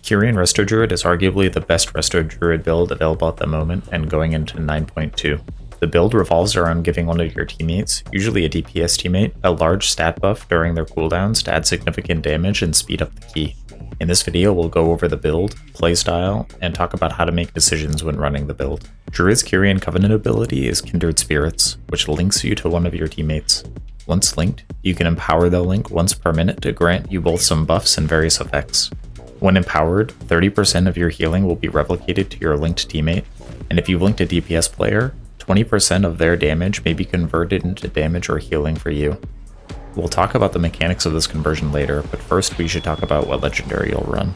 Kyrian Resto Druid is arguably the best Resto Druid build available at the moment and going into 9.2. The build revolves around giving one of your teammates, usually a DPS teammate, a large stat buff during their cooldowns to add significant damage and speed up the key. In this video, we'll go over the build, playstyle, and talk about how to make decisions when running the build. Druid's Kyrian Covenant ability is Kindred Spirits, which links you to one of your teammates. Once linked, you can empower the link once per minute to grant you both some buffs and various effects. When empowered, 30% of your healing will be replicated to your linked teammate, and if you've linked a DPS player, 20% of their damage may be converted into damage or healing for you. We'll talk about the mechanics of this conversion later, but first we should talk about what legendary you'll run.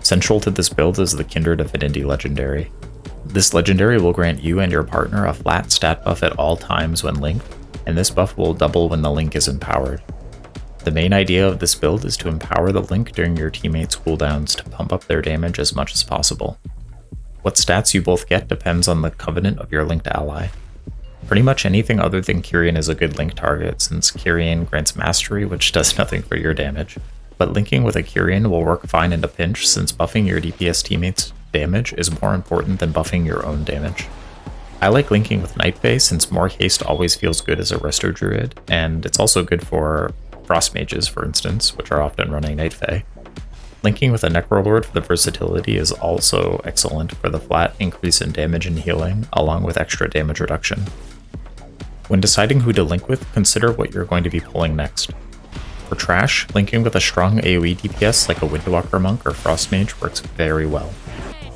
Central to this build is the Kindred Affinity legendary. This legendary will grant you and your partner a flat stat buff at all times when linked, and this buff will double when the link is empowered. The main idea of this build is to empower the link during your teammates' cooldowns to pump up their damage as much as possible. What stats you both get depends on the covenant of your linked ally. Pretty much anything other than Kyrian is a good link target, since Kyrian grants mastery, which does nothing for your damage. But linking with a Kyrian will work fine in a pinch, since buffing your DPS teammates' damage is more important than buffing your own damage. I like linking with Night Fae since more haste always feels good as a Resto Druid, and it's also good for Frost Mages, for instance, which are often running Night Fae. Linking with a Necrolord for the versatility is also excellent for the flat increase in damage and healing, along with extra damage reduction. When deciding who to link with, consider what you're going to be pulling next. For trash, linking with a strong AoE DPS like a Windwalker Monk or Frost Mage works very well.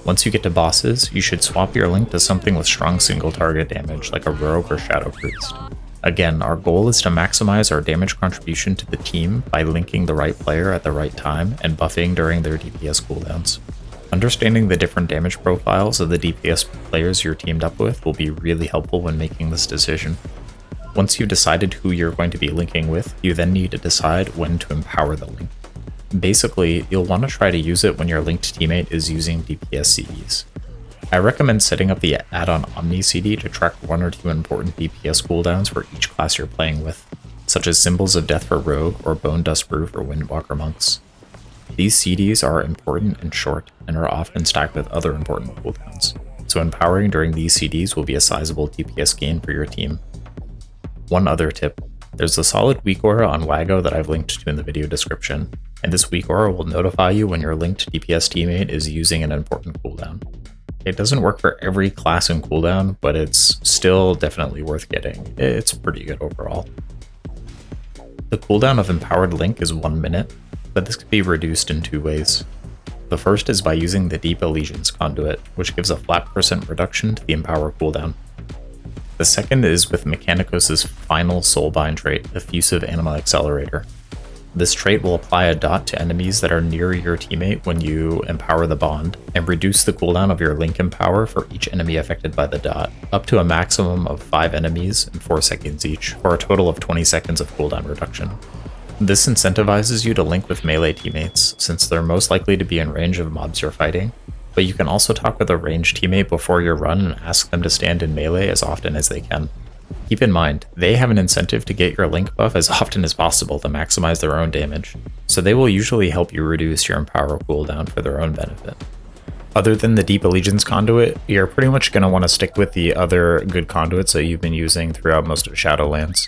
Once you get to bosses, you should swap your link to something with strong single target damage like a Rogue or Shadow Priest. Again, our goal is to maximize our damage contribution to the team by linking the right player at the right time and buffing during their DPS cooldowns. Understanding the different damage profiles of the DPS players you're teamed up with will be really helpful when making this decision. Once you've decided who you're going to be linking with, you then need to decide when to empower the link. Basically, you'll want to try to use it when your linked teammate is using DPS CDs. I recommend setting up the add-on Omni CD to track one or two important DPS cooldowns for each class you're playing with, such as Symbols of Death for Rogue or Bone Dust Brew for Windwalker Monks. These CDs are important and short, and are often stacked with other important cooldowns, so empowering during these CDs will be a sizable DPS gain for your team. One other tip, there's a solid weak aura on Wago that I've linked to in the video description, and this weak aura will notify you when your linked DPS teammate is using an important cooldown. It doesn't work for every class and cooldown, but it's still definitely worth getting. It's pretty good overall. The cooldown of Empowered Link is 1 minute, but this can be reduced in two ways. The first is by using the Deep Allegiance conduit, which gives a flat % reduction to the Empower cooldown. The second is with Mechanicos' final Soulbind trait, Effusive Anima Accelerator. This trait will apply a dot to enemies that are near your teammate when you empower the bond, and reduce the cooldown of your link empower for each enemy affected by the dot, up to a maximum of 5 enemies in 4 seconds each, for a total of 20 seconds of cooldown reduction. This incentivizes you to link with melee teammates, since they're most likely to be in range of mobs you're fighting, but you can also talk with a ranged teammate before your run and ask them to stand in melee as often as they can. Keep in mind, they have an incentive to get your link buff as often as possible to maximize their own damage, so they will usually help you reduce your empower cooldown for their own benefit. Other than the Deep Allegiance conduit, you're pretty much going to want to stick with the other good conduits that you've been using throughout most of Shadowlands.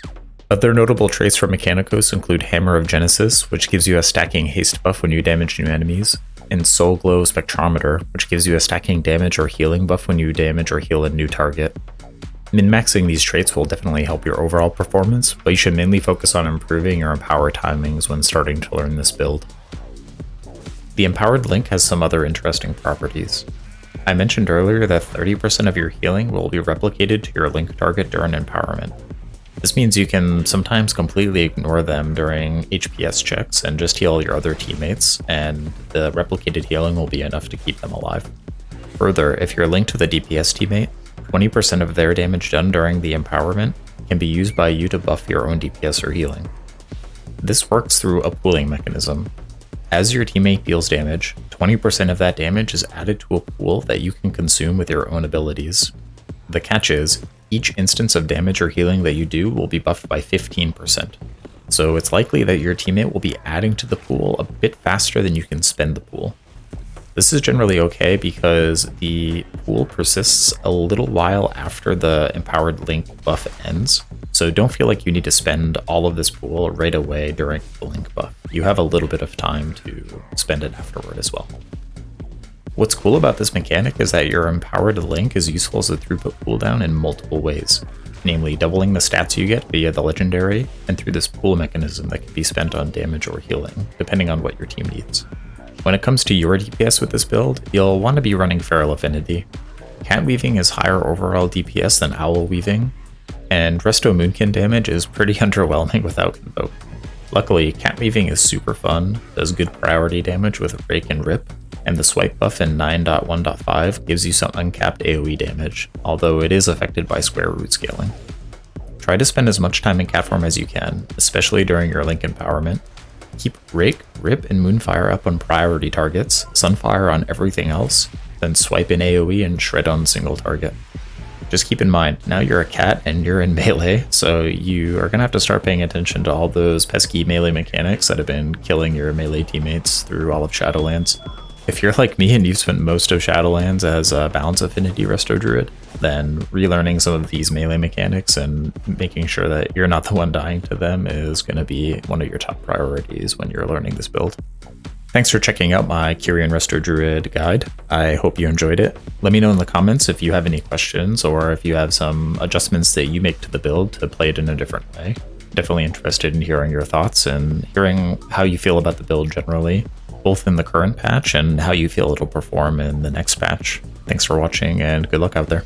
Other notable traits from Mechanicos include Hammer of Genesis, which gives you a stacking haste buff when you damage new enemies, and Soul Glow Spectrometer, which gives you a stacking damage or healing buff when you damage or heal a new target. Min-maxing these traits will definitely help your overall performance, but you should mainly focus on improving your empower timings when starting to learn this build. The Empowered Link has some other interesting properties. I mentioned earlier that 30% of your healing will be replicated to your link target during empowerment. This means you can sometimes completely ignore them during HPS checks and just heal your other teammates, and the replicated healing will be enough to keep them alive. Further, if you're linked with a DPS teammate, 20% of their damage done during the empowerment can be used by you to buff your own DPS or healing. This works through a pooling mechanism. As your teammate deals damage, 20% of that damage is added to a pool that you can consume with your own abilities. The catch is, each instance of damage or healing that you do will be buffed by 15%, so it's likely that your teammate will be adding to the pool a bit faster than you can spend the pool. This is generally okay because the pool persists a little while after the Empowered Link buff ends, so don't feel like you need to spend all of this pool right away during the Link buff. You have a little bit of time to spend it afterward as well. What's cool about this mechanic is that your Empowered Link is useful as a throughput cooldown in multiple ways, namely doubling the stats you get via the legendary and through this pool mechanism that can be spent on damage or healing, depending on what your team needs. When it comes to your DPS with this build, you'll want to be running Feral Affinity. Cat Weaving is higher overall DPS than Owl Weaving, and Resto Moonkin damage is pretty underwhelming without Convoke. Luckily, Cat Weaving is super fun, does good priority damage with Rake and Rip, and the swipe buff in 9.1.5 gives you some uncapped AoE damage, although it is affected by square root scaling. Try to spend as much time in cat form as you can, especially during your Link empowerment. Keep Rake, Rip, and Moonfire up on priority targets, Sunfire on everything else, then swipe in AoE and shred on single target. Just keep in mind, now you're a cat and you're in melee, so you are gonna have to start paying attention to all those pesky melee mechanics that have been killing your melee teammates through all of Shadowlands. If you're like me and you've spent most of Shadowlands as a Balance Affinity Resto Druid, then relearning some of these melee mechanics and making sure that you're not the one dying to them is going to be one of your top priorities when you're learning this build. Thanks for checking out my Kyrian Resto Druid guide. I hope you enjoyed it. Let me know in the comments if you have any questions or if you have some adjustments that you make to the build to play it in a different way. Definitely interested in hearing your thoughts and hearing how you feel about the build generally, both in the current patch and how you feel it'll perform in the next patch. Thanks for watching and good luck out there.